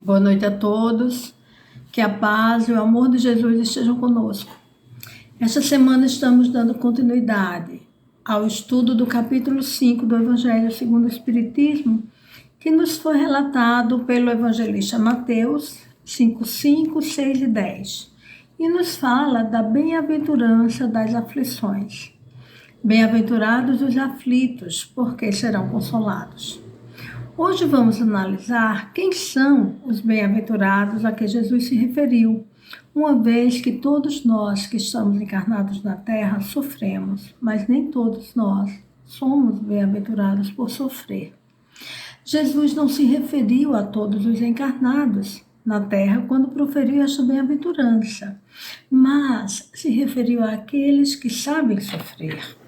Boa noite a todos, que a paz e o amor de Jesus estejam conosco. Esta semana estamos dando continuidade ao estudo do capítulo 5 do Evangelho segundo o Espiritismo, que nos foi relatado pelo evangelista Mateus 5, 5, 6 e 10, e nos fala da bem-aventurança das aflições. Bem-aventurados os aflitos, porque serão consolados. Hoje vamos analisar quem são os bem-aventurados a que Jesus se referiu, uma vez que todos nós que estamos encarnados na Terra sofremos, mas nem todos nós somos bem-aventurados por sofrer. Jesus não se referiu a todos os encarnados na Terra quando proferiu esta bem-aventurança, mas se referiu àqueles que sabem sofrer.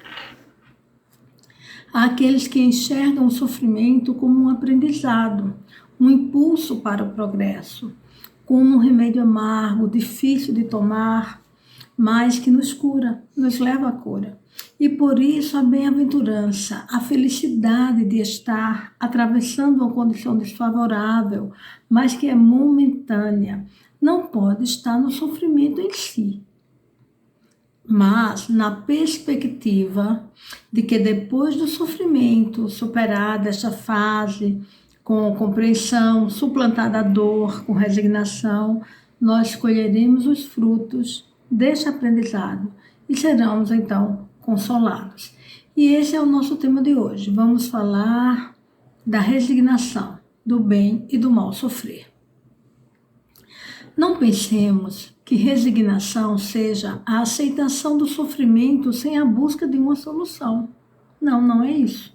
Àqueles que enxergam o sofrimento como um aprendizado, um impulso para o progresso, como um remédio amargo, difícil de tomar, mas que nos cura, nos leva à cura. E por isso a bem-aventurança, a felicidade de estar atravessando uma condição desfavorável, mas que é momentânea, não pode estar no sofrimento em si, mas na perspectiva de que depois do sofrimento, superada esta fase, com compreensão, suplantada a dor, com resignação, nós colheremos os frutos deste aprendizado e seremos então consolados. E esse é o nosso tema de hoje. Vamos falar da resignação, do bem e do mal sofrer. Não pensemos que resignação seja a aceitação do sofrimento sem a busca de uma solução. Não, não é isso.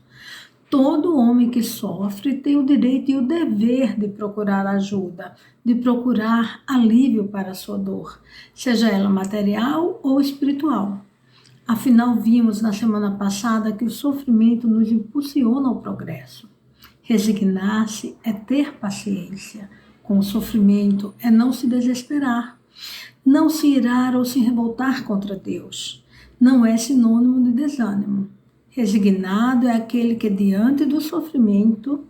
Todo homem que sofre tem o direito e o dever de procurar ajuda, de procurar alívio para a sua dor, seja ela material ou espiritual. Afinal, vimos na semana passada que o sofrimento nos impulsiona ao progresso. Resignar-se é ter paciência com o sofrimento, é não se desesperar, não se irar ou se revoltar contra Deus. Não é sinônimo de desânimo. Resignado é aquele que, diante do sofrimento,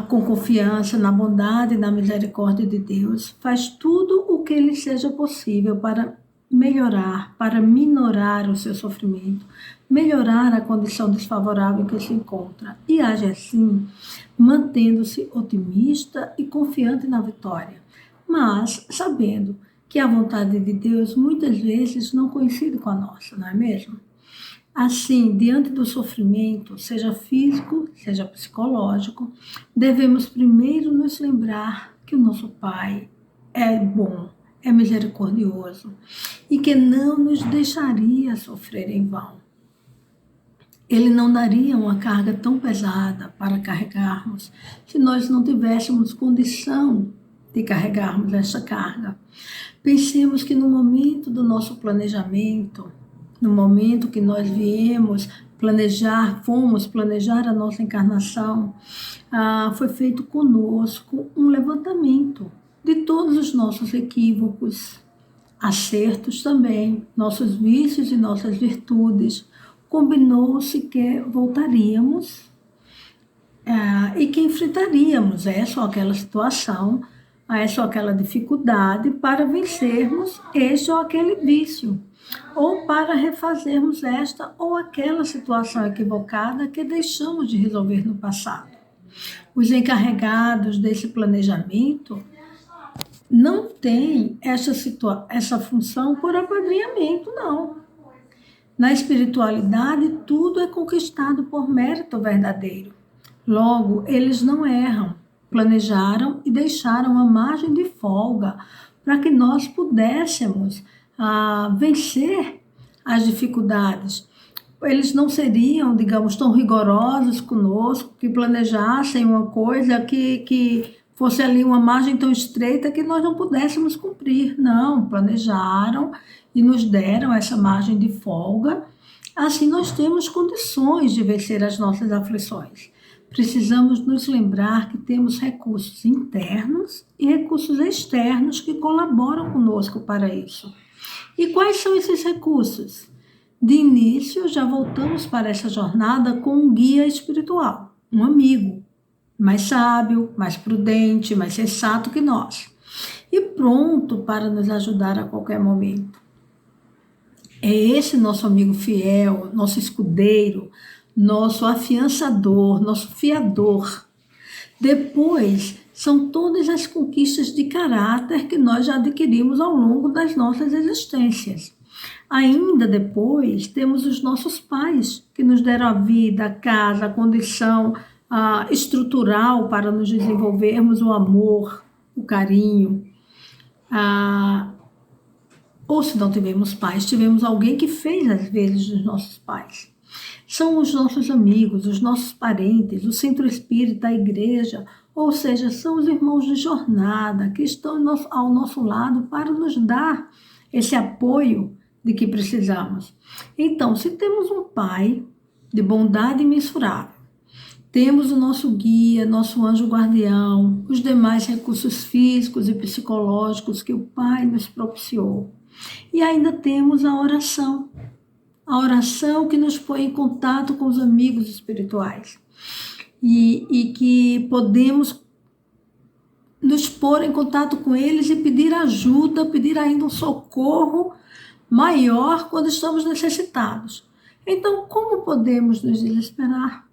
com confiança na bondade e na misericórdia de Deus, faz tudo o que lhe seja possível para melhorar, para minorar o seu sofrimento, melhorar a condição desfavorável em que se encontra e age assim, mantendo-se otimista e confiante na vitória, mas sabendo que a vontade de Deus muitas vezes não coincide com a nossa, não é mesmo? Assim, diante do sofrimento, seja físico, seja psicológico, devemos primeiro nos lembrar que o nosso Pai é bom, é misericordioso e que não nos deixaria sofrer em vão. Ele não daria uma carga tão pesada para carregarmos se nós não tivéssemos condição de carregarmos essa carga. Pensemos que no momento do nosso planejamento, no momento que nós fomos planejar a nossa encarnação, foi feito conosco um levantamento de todos os nossos equívocos, acertos também, nossos vícios e nossas virtudes. Combinou-se que voltaríamos e que enfrentaríamos essa ou aquela situação, essa ou aquela dificuldade para vencermos este ou aquele vício, ou para refazermos esta ou aquela situação equivocada que deixamos de resolver no passado. Os encarregados desse planejamento não têm essa função por apadrinhamento, não. Na espiritualidade, tudo é conquistado por mérito verdadeiro. Logo, eles não erram, planejaram e deixaram a margem de folga para que nós pudéssemos vencer as dificuldades. Eles não seriam, digamos, tão rigorosos conosco, que planejassem uma coisa que fosse ali uma margem tão estreita que nós não pudéssemos cumprir. Não, planejaram e nos deram essa margem de folga. Assim nós temos condições de vencer as nossas aflições. Precisamos nos lembrar que temos recursos internos e recursos externos que colaboram conosco para isso. E quais são esses recursos? De início, já voltamos para essa jornada com um guia espiritual, um amigo, mais sábio, mais prudente, mais sensato que nós, e pronto para nos ajudar a qualquer momento. É esse nosso amigo fiel, nosso escudeiro, nosso afiançador, nosso fiador. Depois, são todas as conquistas de caráter que nós já adquirimos ao longo das nossas existências. Ainda depois, temos os nossos pais, que nos deram a vida, a casa, a condição estrutural para nos desenvolvermos o amor, o carinho. Ou se não tivemos pais, tivemos alguém que fez as vezes dos nossos pais. São os nossos amigos, os nossos parentes, o centro espírita, a igreja, ou seja, são os irmãos de jornada que estão ao nosso lado para nos dar esse apoio de que precisamos. Então, se temos um pai de bondade imensurável, temos o nosso guia, nosso anjo guardião, os demais recursos físicos e psicológicos que o Pai nos propiciou. E ainda temos a oração que nos põe em contato com os amigos espirituais e que podemos nos pôr em contato com eles e pedir ajuda, pedir ainda um socorro maior quando estamos necessitados. Então, como podemos nos desesperar?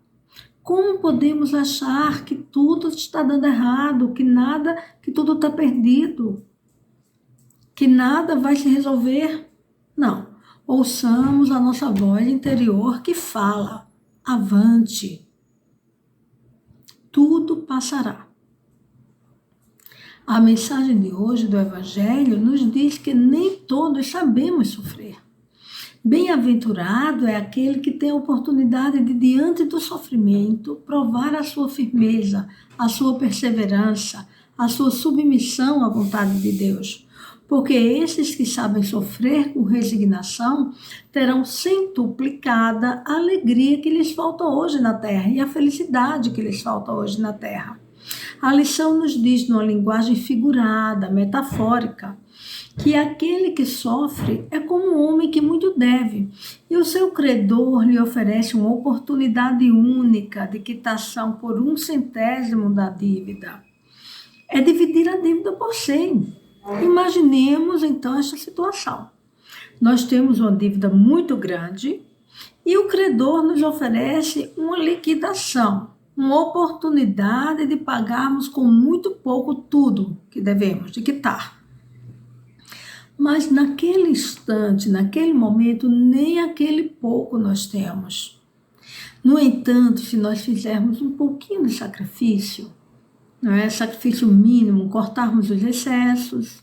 Como podemos achar que tudo está dando errado, que tudo está perdido, que nada vai se resolver? Não. Ouçamos a nossa voz interior que fala: avante, tudo passará. A mensagem de hoje do Evangelho nos diz que nem todos sabemos sofrer. Bem-aventurado é aquele que tem a oportunidade de, diante do sofrimento, provar a sua firmeza, a sua perseverança, a sua submissão à vontade de Deus. Porque esses que sabem sofrer com resignação terão centuplicada a alegria que lhes falta hoje na terra e a felicidade que lhes falta hoje na terra. A lição nos diz, numa linguagem figurada, metafórica, que aquele que sofre é como um homem que muito deve, e o seu credor lhe oferece uma oportunidade única de quitação por 1/100 da dívida. É dividir a dívida por 100. Imaginemos então esta situação. Nós temos uma dívida muito grande e o credor nos oferece uma liquidação, uma oportunidade de pagarmos com muito pouco tudo que devemos, de quitar. Mas naquele instante, naquele momento, nem aquele pouco nós temos. No entanto, se nós fizermos um pouquinho de sacrifício, não é? Sacrifício mínimo, cortarmos os excessos,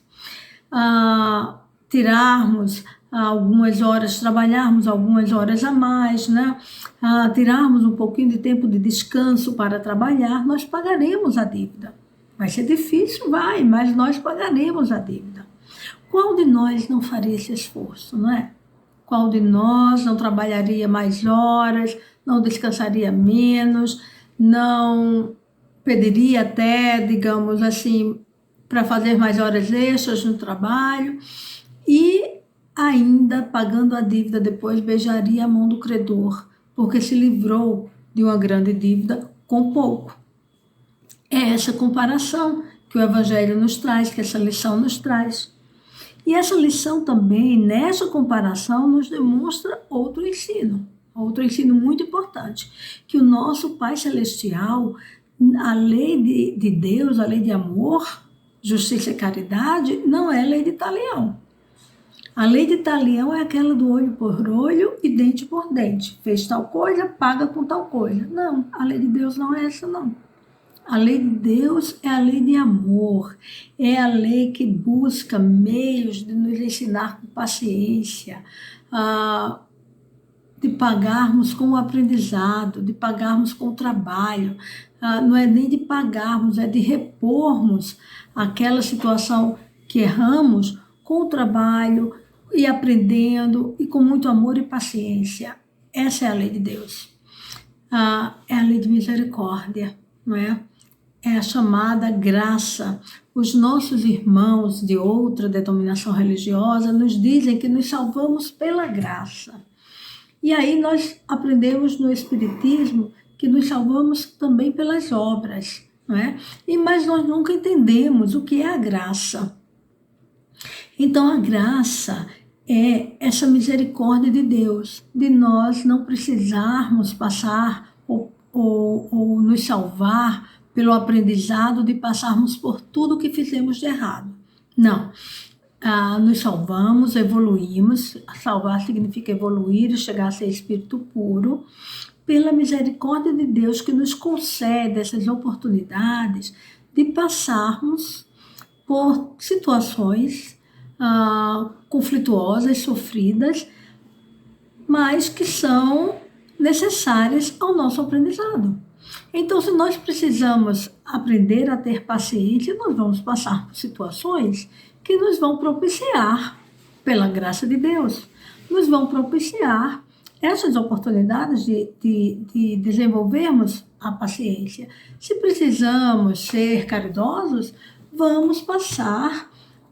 tirarmos algumas horas, trabalharmos algumas horas a mais, né? Tirarmos um pouquinho de tempo de descanso para trabalhar, nós pagaremos a dívida. Vai ser difícil, mas nós pagaremos a dívida. Qual de nós não faria esse esforço, não é? Qual de nós não trabalharia mais horas, não descansaria menos, não pediria até, digamos assim, para fazer mais horas extras no trabalho e ainda, pagando a dívida depois, beijaria a mão do credor, porque se livrou de uma grande dívida com pouco. É essa comparação que o Evangelho nos traz, que essa lição nos traz. E essa lição também, nessa comparação, nos demonstra outro ensino muito importante, que o nosso Pai Celestial, a lei de Deus, a lei de amor, justiça e caridade, não é lei de talião. A lei de talião é aquela do olho por olho e dente por dente. Fez tal coisa, paga com tal coisa. Não, a lei de Deus não é essa, não. A lei de Deus é a lei de amor, é a lei que busca meios de nos ensinar com paciência, de pagarmos com o aprendizado, de pagarmos com o trabalho. Não é nem de pagarmos, é de repormos aquela situação que erramos com o trabalho e aprendendo e com muito amor e paciência. Essa é a lei de Deus. É a lei de misericórdia, não é? É a chamada graça. Os nossos irmãos de outra denominação religiosa nos dizem que nos salvamos pela graça. E aí nós aprendemos no Espiritismo que nos salvamos também pelas obras, não é? Mas nós nunca entendemos o que é a graça. Então, a graça é essa misericórdia de Deus, de nós não precisarmos passar ou nos salvar pelo aprendizado de passarmos por tudo que fizemos de errado. Não. Nos salvamos, evoluímos. Salvar significa evoluir e chegar a ser espírito puro, pela misericórdia de Deus que nos concede essas oportunidades de passarmos por situações conflituosas, sofridas, mas que são necessárias ao nosso aprendizado. Então, se nós precisamos aprender a ter paciência, nós vamos passar por situações que nos vão propiciar, pela graça de Deus, nos vão propiciar essas oportunidades de desenvolvermos a paciência. Se precisamos ser caridosos, vamos passar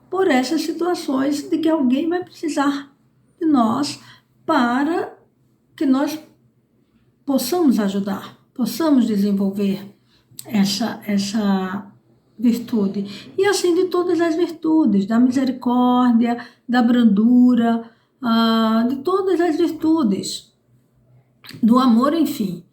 por essas situações de que alguém vai precisar de nós para que nós possamos ajudar, possamos desenvolver essa virtude. E assim de todas as virtudes, da misericórdia, da brandura, de todas as virtudes, do amor, enfim.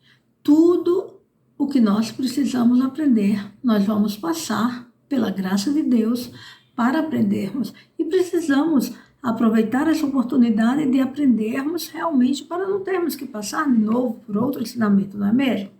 Tudo o que nós precisamos aprender, nós vamos passar pela graça de Deus para aprendermos. E precisamos aproveitar essa oportunidade de aprendermos realmente para não termos que passar de novo por outro ensinamento, não é mesmo?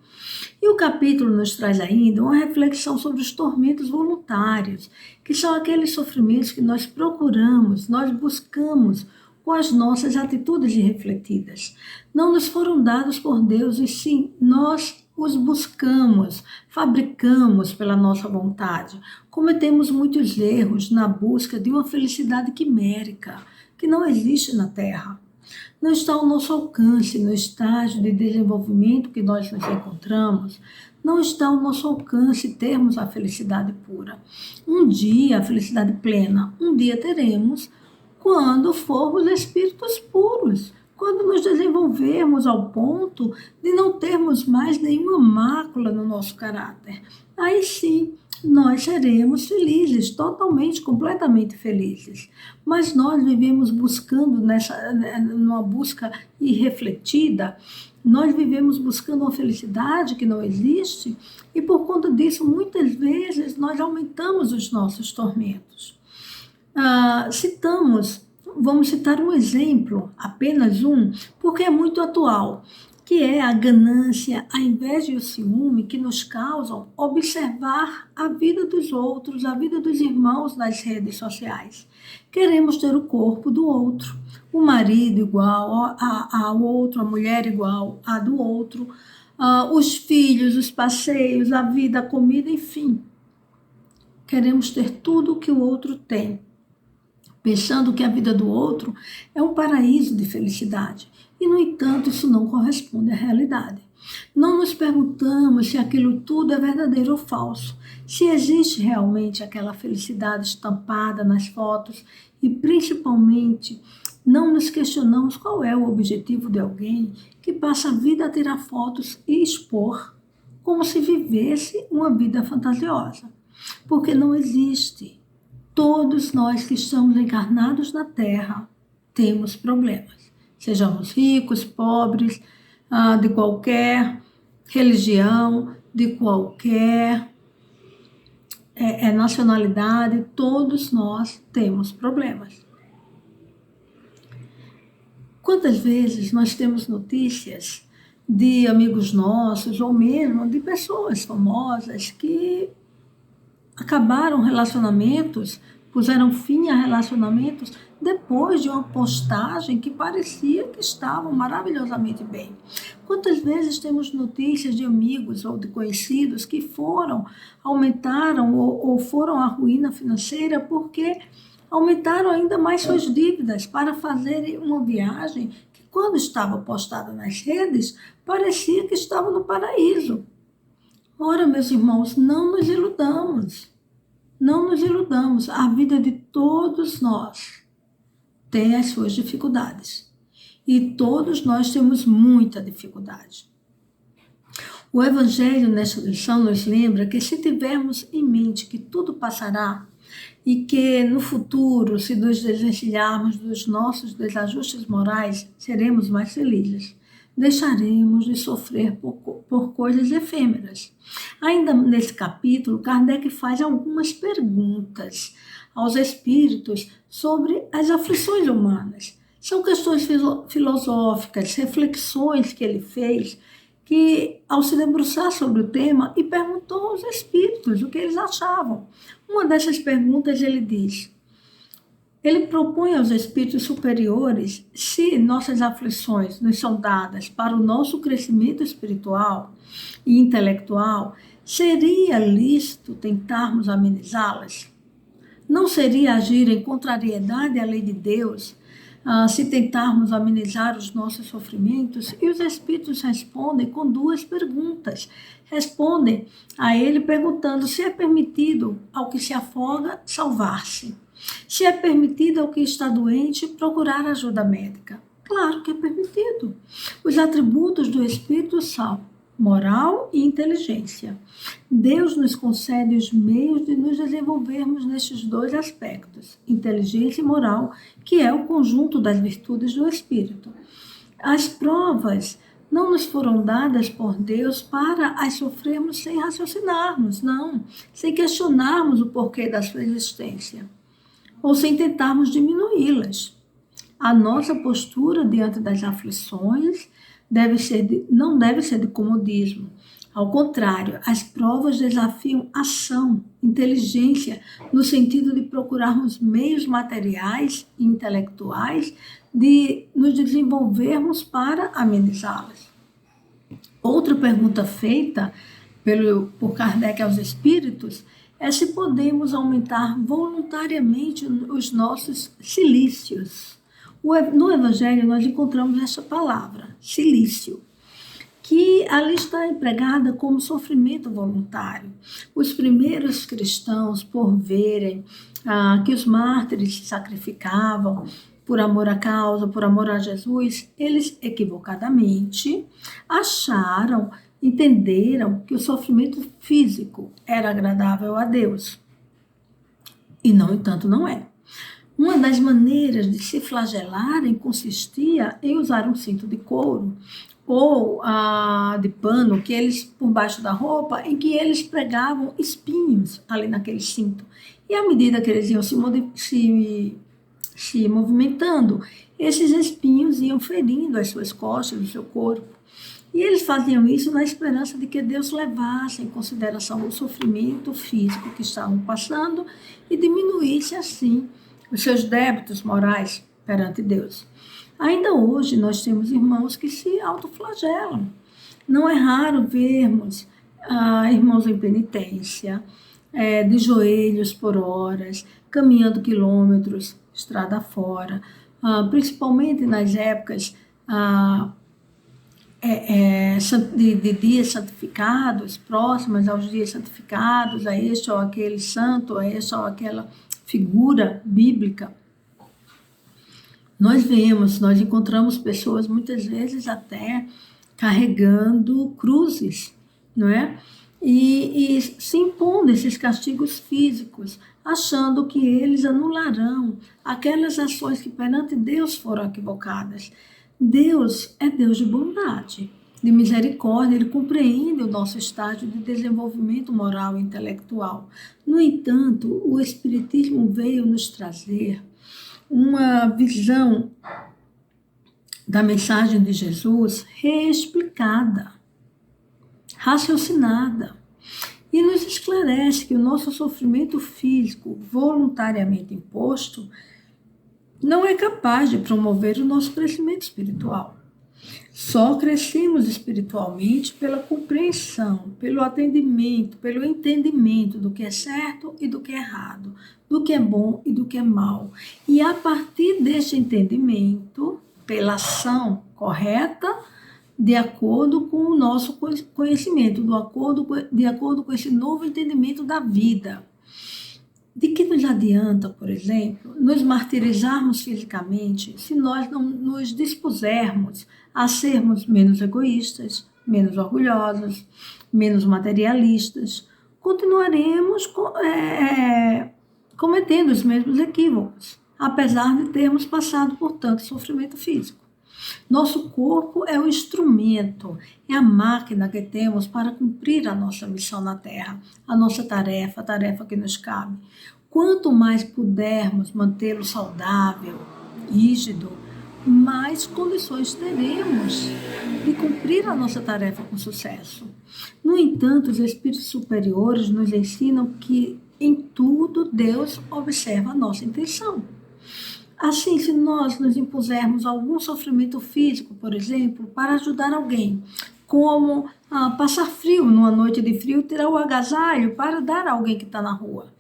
E o capítulo nos traz ainda uma reflexão sobre os tormentos voluntários, que são aqueles sofrimentos que nós procuramos, nós buscamos com as nossas atitudes irrefletidas. Não nos foram dados por Deus, e sim, nós os buscamos, fabricamos pela nossa vontade. Cometemos muitos erros na busca de uma felicidade quimérica, que não existe na Terra. Não está ao nosso alcance no estágio de desenvolvimento que nós nos encontramos, não está ao nosso alcance termos a felicidade pura. Um dia, a felicidade plena, um dia teremos quando formos espíritos puros, quando nos desenvolvermos ao ponto de não termos mais nenhuma mácula no nosso caráter. Aí sim, nós seremos felizes, totalmente, completamente felizes. Mas nós vivemos buscando, numa busca irrefletida, nós vivemos buscando uma felicidade que não existe e por conta disso, muitas vezes, nós aumentamos os nossos tormentos. Vamos citar um exemplo, apenas um, porque é muito atual, que é a ganância, a inveja e o ciúme que nos causam observar a vida dos outros, a vida dos irmãos nas redes sociais. Queremos ter o corpo do outro, o marido igual ao outro, a mulher igual à do outro, os filhos, os passeios, a vida, a comida, enfim. Queremos ter tudo o que o outro tem, pensando que a vida do outro é um paraíso de felicidade. E, no entanto, isso não corresponde à realidade. Não nos perguntamos se aquilo tudo é verdadeiro ou falso, se existe realmente aquela felicidade estampada nas fotos e, principalmente, não nos questionamos qual é o objetivo de alguém que passa a vida a tirar fotos e expor como se vivesse uma vida fantasiosa. Porque não existe. Todos nós que estamos encarnados na Terra temos problemas. Sejamos ricos, pobres, de qualquer religião, de qualquer nacionalidade, todos nós temos problemas. Quantas vezes nós temos notícias de amigos nossos ou mesmo de pessoas famosas que acabaram relacionamentos, puseram fim a relacionamentos depois de uma postagem que parecia que estavam maravilhosamente bem. Quantas vezes temos notícias de amigos ou de conhecidos que aumentaram ou foram à ruína financeira porque aumentaram ainda mais suas dívidas para fazerem uma viagem que, quando estava postada nas redes, parecia que estava no paraíso. Ora, meus irmãos, não nos iludamos. Não nos iludamos. A vida de todos nós tem as suas dificuldades. E todos nós temos muita dificuldade. O Evangelho nesta lição nos lembra que se tivermos em mente que tudo passará e que no futuro, se nos desvencilharmos dos nossos desajustes morais, seremos mais felizes. Deixaremos de sofrer por coisas efêmeras. Ainda nesse capítulo, Kardec faz algumas perguntas aos espíritos sobre as aflições humanas. São questões filosóficas, reflexões que ele fez, que ao se debruçar sobre o tema e perguntou aos espíritos o que eles achavam. Uma dessas perguntas ele diz, ele propõe aos espíritos superiores se nossas aflições nos são dadas para o nosso crescimento espiritual e intelectual, seria lícito tentarmos amenizá-las? Não seria agir em contrariedade à lei de Deus se tentarmos amenizar os nossos sofrimentos? E os espíritos respondem com duas perguntas. Respondem a ele perguntando se é permitido ao que se afoga salvar-se. Se é permitido ao que está doente procurar ajuda médica. Claro que é permitido. Os atributos do espírito são moral e inteligência. Deus nos concede os meios de nos desenvolvermos nestes dois aspectos, inteligência e moral, que é o conjunto das virtudes do espírito. As provas não nos foram dadas por Deus para as sofrermos sem raciocinarmos, não, sem questionarmos o porquê da sua existência, ou sem tentarmos diminuí-las. A nossa postura diante das aflições não deve ser de comodismo. Ao contrário, as provas desafiam ação, inteligência, no sentido de procurarmos meios materiais e intelectuais de nos desenvolvermos para amenizá-las. Outra pergunta feita por Kardec aos espíritos é se podemos aumentar voluntariamente os nossos cilícios. No Evangelho nós encontramos essa palavra, cilício, que ali está empregada como sofrimento voluntário. Os primeiros cristãos, por verem que os mártires se sacrificavam por amor à causa, por amor a Jesus, eles equivocadamente entenderam que o sofrimento físico era agradável a Deus. E, no entanto, não é. Uma das maneiras de se flagelarem consistia em usar um cinto de couro ou de pano que eles, por baixo da roupa, em que eles pregavam espinhos ali naquele cinto. E à medida que eles iam se movimentando, esses espinhos iam ferindo as suas costas, o seu corpo. E eles faziam isso na esperança de que Deus levasse em consideração o sofrimento físico que estavam passando e diminuísse assim os seus débitos morais perante Deus. Ainda hoje nós temos irmãos que se autoflagelam. Não é raro vermos irmãos em penitência, de joelhos por horas, caminhando quilômetros, estrada fora, principalmente nas épocas de dias santificados, próximas aos dias santificados, a este ou aquele santo, a esta ou aquela figura bíblica. Nós encontramos pessoas muitas vezes até carregando cruzes, não é? E se impondo esses castigos físicos, achando que eles anularão aquelas ações que perante Deus foram equivocadas. Deus é Deus de bondade, de misericórdia, Ele compreende o nosso estágio de desenvolvimento moral e intelectual. No entanto, o Espiritismo veio nos trazer uma visão da mensagem de Jesus reexplicada, raciocinada, e nos esclarece que o nosso sofrimento físico voluntariamente imposto não é capaz de promover o nosso crescimento espiritual. Só crescemos espiritualmente pela compreensão, pelo atendimento, pelo entendimento do que é certo e do que é errado, do que é bom e do que é mal. E a partir deste entendimento, pela ação correta, de acordo com o nosso conhecimento, de acordo com esse novo entendimento da vida. De que nos adianta, por exemplo, nos martirizarmos fisicamente se nós não nos dispusermos a sermos menos egoístas, menos orgulhosos, menos materialistas, continuaremos cometendo os mesmos equívocos, apesar de termos passado por tanto sofrimento físico. Nosso corpo é o instrumento, é a máquina que temos para cumprir a nossa missão na Terra, a nossa tarefa, a tarefa que nos cabe. Quanto mais pudermos mantê-lo saudável, rígido, mais condições teremos de cumprir a nossa tarefa com sucesso. No entanto, os espíritos superiores nos ensinam que em tudo Deus observa a nossa intenção. Assim, se nós nos impusermos algum sofrimento físico, por exemplo, para ajudar alguém, como passar frio numa noite de frio, tirar o agasalho para dar a alguém que está na rua,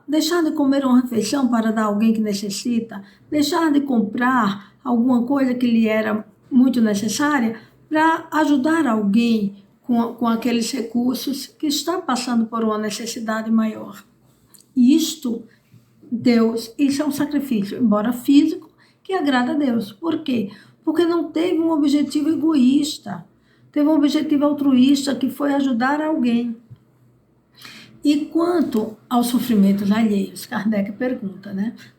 deixar de comer uma refeição para dar a alguém que necessita, deixar de comprar alguma coisa que lhe era muito necessária para ajudar alguém com aqueles recursos que está passando por uma necessidade maior. Isso é um sacrifício, embora físico, que agrada a Deus. Por quê? Porque não teve um objetivo egoísta, teve um objetivo altruísta, que foi ajudar alguém. E quanto aos sofrimentos alheios, Kardec pergunta,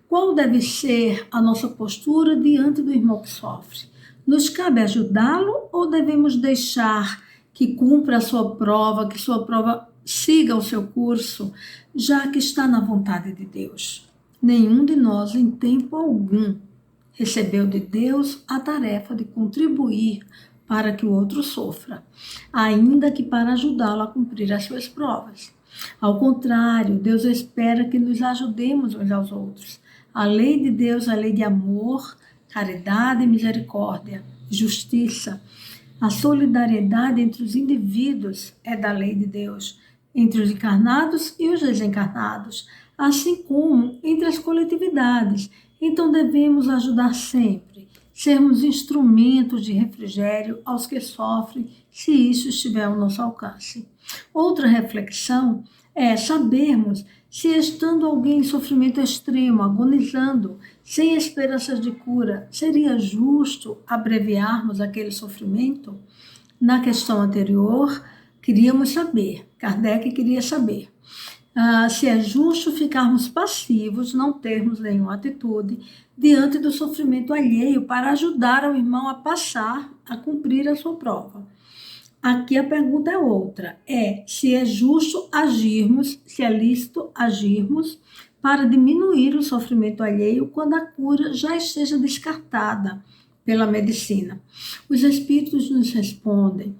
qual deve ser a nossa postura diante do irmão que sofre? Nos cabe ajudá-lo ou devemos deixar que cumpra a sua prova, que sua prova siga o seu curso, já que está na vontade de Deus? Nenhum de nós, em tempo algum, recebeu de Deus a tarefa de contribuir para que o outro sofra, ainda que para ajudá-lo a cumprir as suas provas. Ao contrário, Deus espera que nos ajudemos uns aos outros. A lei de Deus é a lei de amor, caridade e misericórdia, justiça. A solidariedade entre os indivíduos é da lei de Deus, entre os encarnados e os desencarnados, assim como entre as coletividades. Então devemos ajudar sempre, sermos instrumentos de refrigério aos que sofrem, se isso estiver ao nosso alcance. Outra reflexão é sabermos se, estando alguém em sofrimento extremo, agonizando, sem esperanças de cura, seria justo abreviarmos aquele sofrimento? Na questão anterior, Kardec queria saber se é justo ficarmos passivos, não termos nenhuma atitude diante do sofrimento alheio para ajudar o irmão a cumprir a sua prova. Aqui a pergunta é outra, se é justo agirmos, se é lícito agirmos para diminuir o sofrimento alheio quando a cura já esteja descartada pela medicina. Os espíritos nos respondem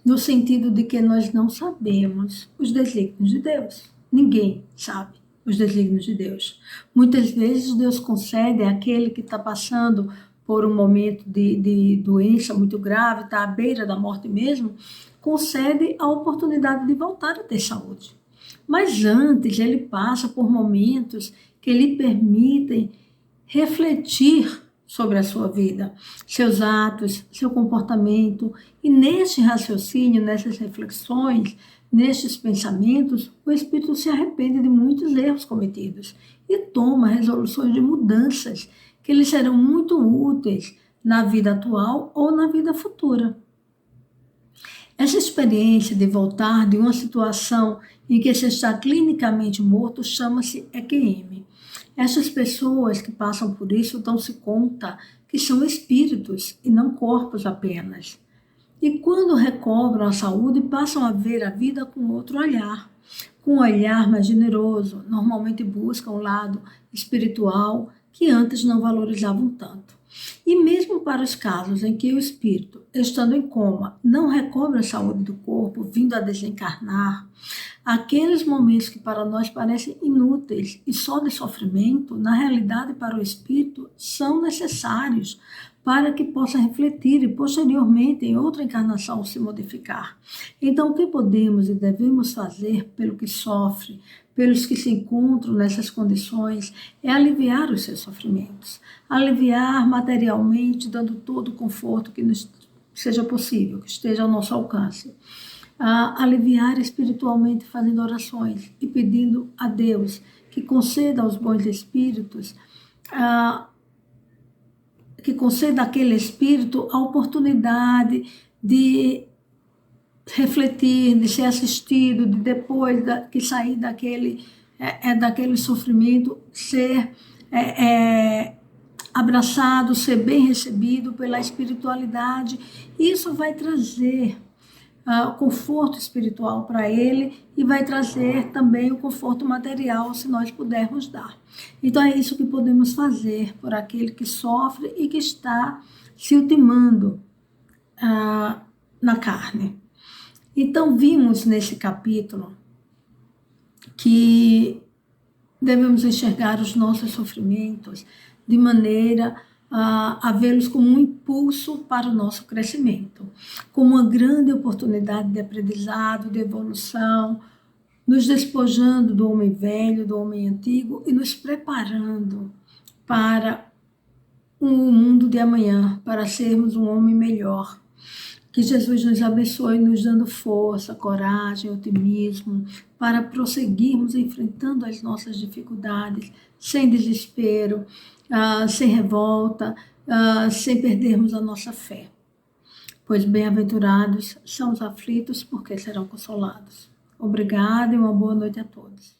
no sentido de que nós não sabemos os desígnios de Deus. Ninguém sabe os desígnios de Deus. Muitas vezes Deus concede àquele que está passando por um momento de doença muito grave, está à beira da morte mesmo, concede a oportunidade de voltar a ter saúde. Mas antes ele passa por momentos que lhe permitem refletir sobre a sua vida, seus atos, seu comportamento, e neste raciocínio, nessas reflexões, nestes pensamentos, o espírito se arrepende de muitos erros cometidos e toma resoluções de mudanças que lhe serão muito úteis na vida atual ou na vida futura. Essa experiência de voltar de uma situação em que se está clinicamente morto chama-se EQM. Essas pessoas que passam por isso dão-se conta que são espíritos e não corpos apenas. E quando recobram a saúde, passam a ver a vida com outro olhar, com um olhar mais generoso, normalmente buscam um lado espiritual que antes não valorizavam tanto. E mesmo para os casos em que o espírito, estando em coma, não recobra a saúde do corpo, vindo a desencarnar, aqueles momentos que para nós parecem inúteis e só de sofrimento, na realidade para o espírito são necessários para que possa refletir e posteriormente em outra encarnação se modificar. Então o que podemos e devemos fazer pelo que sofre, pelos que se encontram nessas condições, é aliviar os seus sofrimentos, aliviar materialmente, dando todo o conforto que nos seja possível, que esteja ao nosso alcance, aliviar espiritualmente fazendo orações e pedindo a Deus que conceda aos bons espíritos, que conceda àquele espírito a oportunidade de refletir, de ser assistido, de depois que sair daquele sofrimento, ser abraçado, ser bem recebido pela espiritualidade. Isso vai trazer conforto espiritual para ele e vai trazer também o conforto material, se nós pudermos dar. Então é isso que podemos fazer por aquele que sofre e que está se ultimando na carne. Então vimos nesse capítulo que devemos enxergar os nossos sofrimentos de maneira a vê-los como um impulso para o nosso crescimento, como uma grande oportunidade de aprendizado, de evolução, nos despojando do homem velho, do homem antigo e nos preparando para um mundo de amanhã, para sermos um homem melhor. Que Jesus nos abençoe, nos dando força, coragem, otimismo, para prosseguirmos enfrentando as nossas dificuldades, sem desespero, sem revolta, sem perdermos a nossa fé. Pois bem-aventurados são os aflitos, porque serão consolados. Obrigada e uma boa noite a todos.